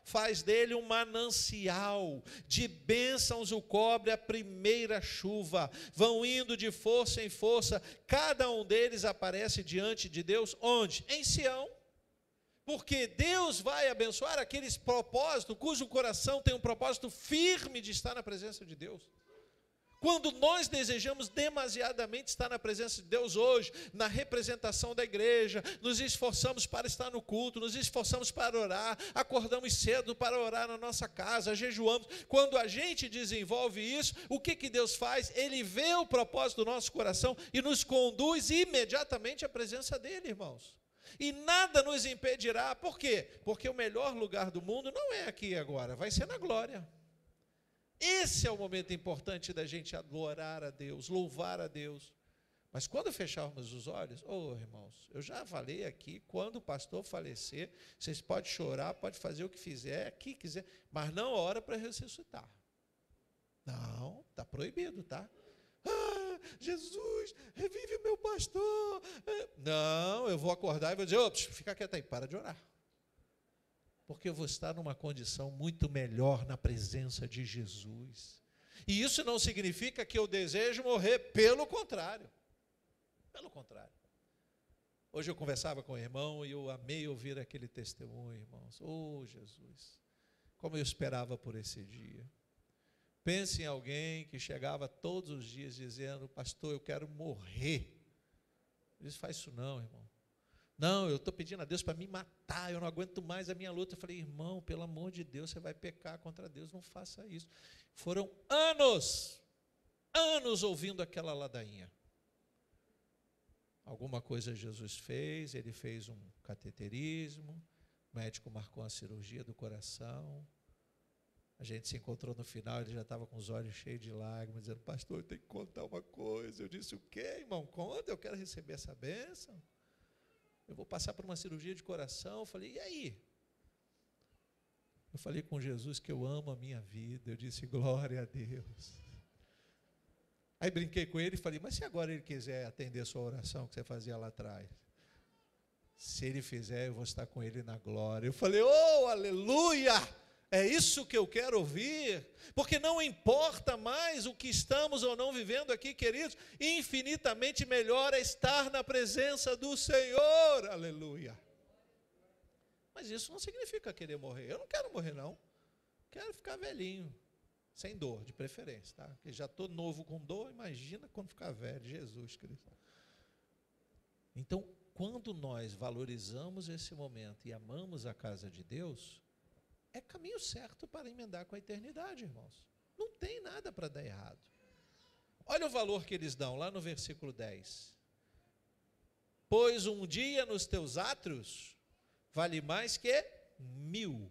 [SPEAKER 1] faz dele um manancial, de bênçãos o cobre a primeira chuva, vão indo de força em força, cada um deles aparece diante de Deus, onde? Em Sião. Porque Deus vai abençoar aqueles propósitos, cujo coração tem um propósito firme de estar na presença de Deus. Quando nós desejamos demasiadamente estar na presença de Deus hoje, na representação da igreja, nos esforçamos para estar no culto, nos esforçamos para orar, acordamos cedo para orar na nossa casa, jejuamos. Quando a gente desenvolve isso, o que Deus faz? Ele vê o propósito do nosso coração e nos conduz imediatamente à presença dele, irmãos. E nada nos impedirá, por quê? Porque o melhor lugar do mundo não é aqui e agora, vai ser na glória. Esse é o momento importante da gente adorar a Deus, louvar a Deus. Mas quando fecharmos os olhos, irmãos, eu já falei aqui, quando o pastor falecer, vocês podem chorar, podem fazer o que fizer, que quiser, mas não hora para ressuscitar. Não, está proibido, tá? Jesus, revive meu pastor. Não, eu vou acordar e vou dizer, fica quieto aí, para de orar. Porque eu vou estar numa condição muito melhor na presença de Jesus. E isso não significa que eu desejo morrer, pelo contrário. Pelo contrário. Hoje eu conversava com o irmão e eu amei ouvir aquele testemunho, irmãos. Jesus, como eu esperava por esse dia. Pense em alguém que chegava todos os dias dizendo, pastor, eu quero morrer. Ele disse, faz isso não, irmão. Não, eu estou pedindo a Deus para me matar, eu não aguento mais a minha luta. Eu falei, irmão, pelo amor de Deus, você vai pecar contra Deus, não faça isso. Foram anos ouvindo aquela ladainha. Alguma coisa Jesus fez, ele fez um cateterismo, o médico marcou uma cirurgia do coração. A gente se encontrou no final, ele já estava com os olhos cheios de lágrimas, dizendo, pastor, eu tenho que contar uma coisa. Eu disse, o quê, irmão? Conta, eu quero receber essa bênção. Eu vou passar por uma cirurgia de coração. Eu falei, e aí? Eu falei com Jesus que eu amo a minha vida. Eu disse, glória a Deus. Aí brinquei com ele e falei, mas se agora ele quiser atender a sua oração que você fazia lá atrás? Se ele fizer, eu vou estar com ele na glória. Eu falei, aleluia! É isso que eu quero ouvir, porque não importa mais o que estamos ou não vivendo aqui, queridos, infinitamente melhor é estar na presença do Senhor, aleluia. Mas isso não significa querer morrer, eu não quero morrer não, quero ficar velhinho, sem dor, de preferência, tá? Porque já estou novo com dor, imagina quando ficar velho, Jesus Cristo. Então, quando nós valorizamos esse momento e amamos a casa de Deus, é caminho certo para emendar com a eternidade, irmãos. Não tem nada para dar errado. Olha o valor que eles dão lá no versículo 10. Pois um dia nos teus átrios vale mais que 1000.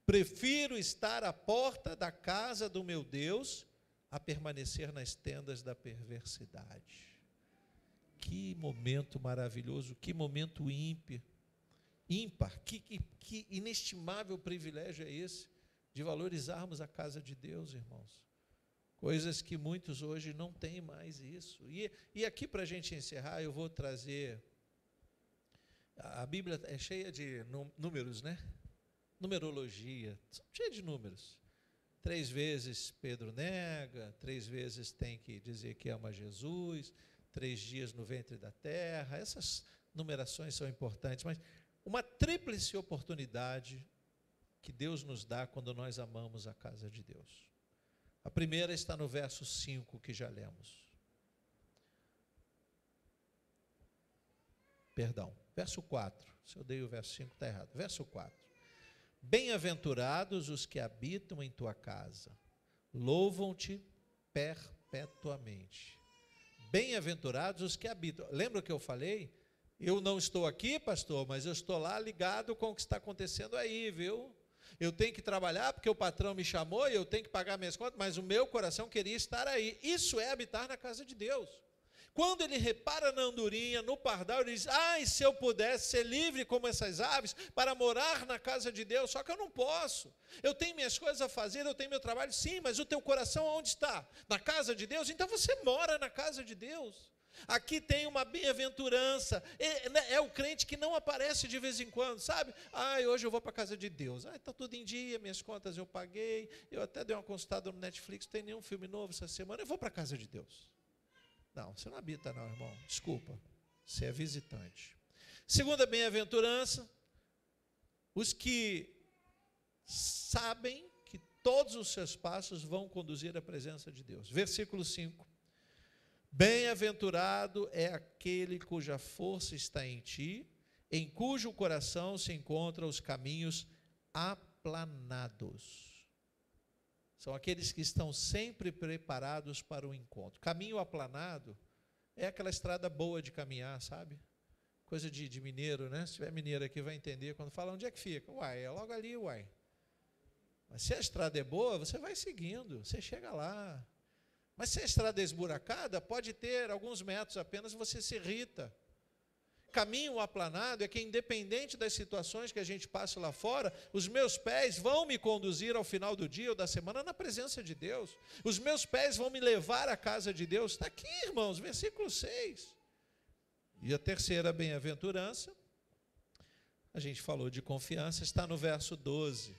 [SPEAKER 1] Prefiro estar à porta da casa do meu Deus a permanecer nas tendas da perversidade. Que momento maravilhoso, que momento ímpar, que inestimável privilégio é esse, de valorizarmos a casa de Deus, irmãos. Coisas que muitos hoje não têm mais isso. E aqui para a gente encerrar, eu vou trazer, a Bíblia é cheia de números, né? Numerologia, cheia de números. 3 vezes Pedro nega, 3 vezes tem que dizer que ama Jesus, 3 dias no ventre da terra. Essas numerações são importantes, mas uma tríplice oportunidade que Deus nos dá quando nós amamos a casa de Deus. A primeira está no verso 5 que já lemos. Perdão, verso 4. Se eu dei o verso 5, está errado. Verso 4. Bem-aventurados os que habitam em tua casa, louvam-te perpetuamente. Bem-aventurados os que habitam. Lembra o que eu falei? Eu não estou aqui, pastor, mas eu estou lá ligado com o que está acontecendo aí, viu? Eu tenho que trabalhar porque o patrão me chamou e eu tenho que pagar minhas contas, mas o meu coração queria estar aí. Isso é habitar na casa de Deus. Quando ele repara na andorinha, no pardal, ele diz: ai, se eu pudesse ser livre como essas aves para morar na casa de Deus, só que eu não posso. Eu tenho minhas coisas a fazer, eu tenho meu trabalho, sim, mas o teu coração onde está? Na casa de Deus? Então você mora na casa de Deus. Aqui tem uma bem-aventurança, é o crente que não aparece de vez em quando, sabe? Hoje eu vou para a casa de Deus, está tudo em dia, minhas contas eu paguei, eu até dei uma consultada no Netflix, não tem nenhum filme novo essa semana, eu vou para a casa de Deus. Não, você não habita não, irmão, desculpa, você é visitante. Segunda bem-aventurança, os que sabem que todos os seus passos vão conduzir à presença de Deus. Versículo 5. Bem-aventurado é aquele cuja força está em ti, em cujo coração se encontram os caminhos aplanados. São aqueles que estão sempre preparados para o encontro. Caminho aplanado é aquela estrada boa de caminhar, sabe? Coisa de mineiro, né? Se tiver mineiro aqui vai entender quando fala onde é que fica. É logo ali, Mas se a estrada é boa, você vai seguindo, você chega lá. Mas se a estrada é esburacada, pode ter alguns metros apenas e você se irrita. Caminho aplanado é que, independente das situações que a gente passa lá fora, os meus pés vão me conduzir ao final do dia ou da semana na presença de Deus. Os meus pés vão me levar à casa de Deus. Está aqui, irmãos, versículo 6. E a terceira bem-aventurança, a gente falou de confiança, está no verso 12.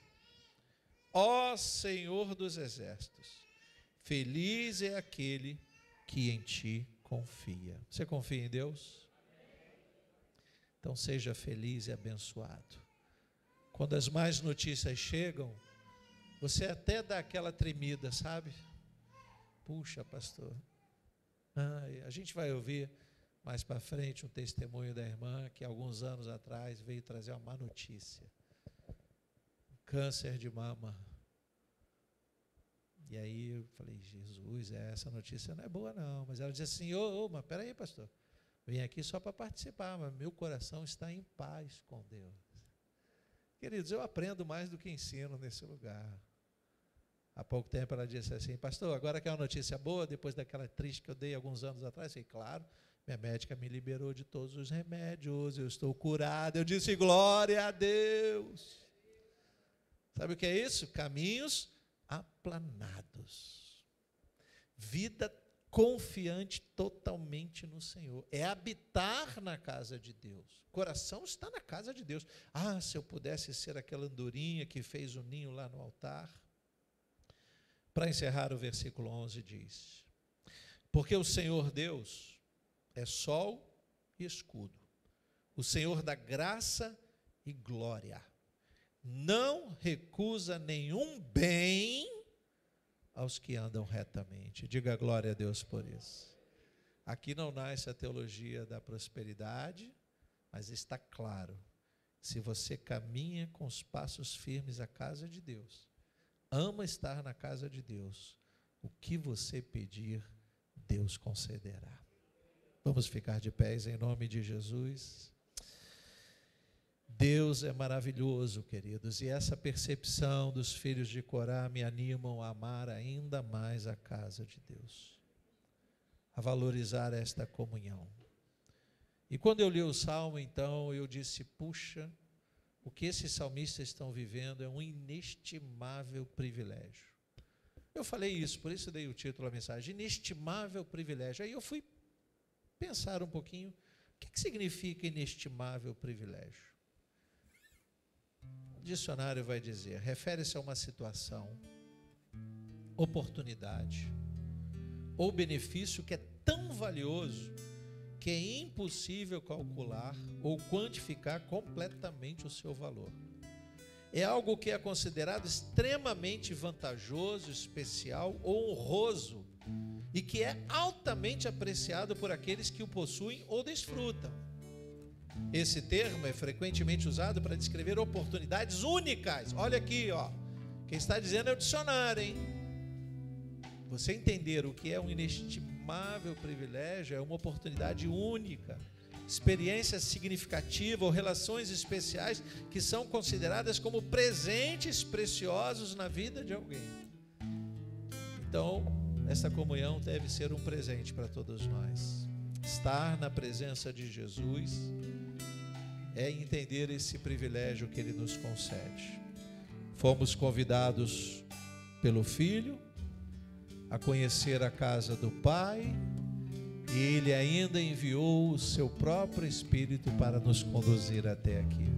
[SPEAKER 1] Ó Senhor dos exércitos, feliz é aquele que em ti confia. Você confia em Deus? Então seja feliz e abençoado. Quando as más notícias chegam, você até dá aquela tremida, sabe? Puxa, pastor. A gente vai ouvir mais para frente um testemunho da irmã que alguns anos atrás veio trazer uma má notícia. Câncer de mama. E aí eu falei: Jesus, essa notícia não é boa não. Mas ela disse assim: mas peraí, pastor, vim aqui só para participar, mas meu coração está em paz com Deus. Queridos, eu aprendo mais do que ensino nesse lugar. Há pouco tempo ela disse assim: pastor, agora quer uma notícia boa, depois daquela triste que eu dei alguns anos atrás? Eu falei: claro, minha médica me liberou de todos os remédios, eu estou curado. Eu disse: glória a Deus. Sabe o que é isso? Caminhos aplanados. Vida confiante totalmente no Senhor. É habitar na casa de Deus. O coração está na casa de Deus. Se eu pudesse ser aquela andorinha que fez o ninho lá no altar. Para encerrar, o versículo 11 diz: porque o Senhor Deus é sol e escudo, o Senhor dá graça e glória. Não recusa nenhum bem aos que andam retamente. Diga glória a Deus por isso. Aqui não nasce a teologia da prosperidade, mas está claro: se você caminha com os passos firmes à casa de Deus, ama estar na casa de Deus, o que você pedir, Deus concederá. Vamos ficar de pés em nome de Jesus. Deus é maravilhoso, queridos, e essa percepção dos filhos de Corá me animam a amar ainda mais a casa de Deus, a valorizar esta comunhão. E quando eu li o Salmo, então, eu disse: puxa, o que esses salmistas estão vivendo é um inestimável privilégio. Eu falei isso, por isso dei o título à mensagem: inestimável privilégio. Aí eu fui pensar um pouquinho, o que significa inestimável privilégio? O dicionário vai dizer: refere-se a uma situação oportunidade ou benefício que é tão valioso que é impossível calcular ou quantificar completamente o seu valor. É algo que é considerado extremamente vantajoso, especial ou honroso e que é altamente apreciado por aqueles que o possuem ou desfrutam. Esse termo é frequentemente usado para descrever oportunidades únicas. Olha aqui, ó. Quem está dizendo é o dicionário, hein? Você entender o que é um inestimável privilégio é uma oportunidade única, experiência significativa ou relações especiais que são consideradas como presentes preciosos na vida de alguém. Então, essa comunhão deve ser um presente para todos nós. Estar na presença de Jesus é entender esse privilégio que Ele nos concede. Fomos convidados pelo Filho a conhecer a casa do Pai, e Ele ainda enviou o seu próprio Espírito para nos conduzir até aqui.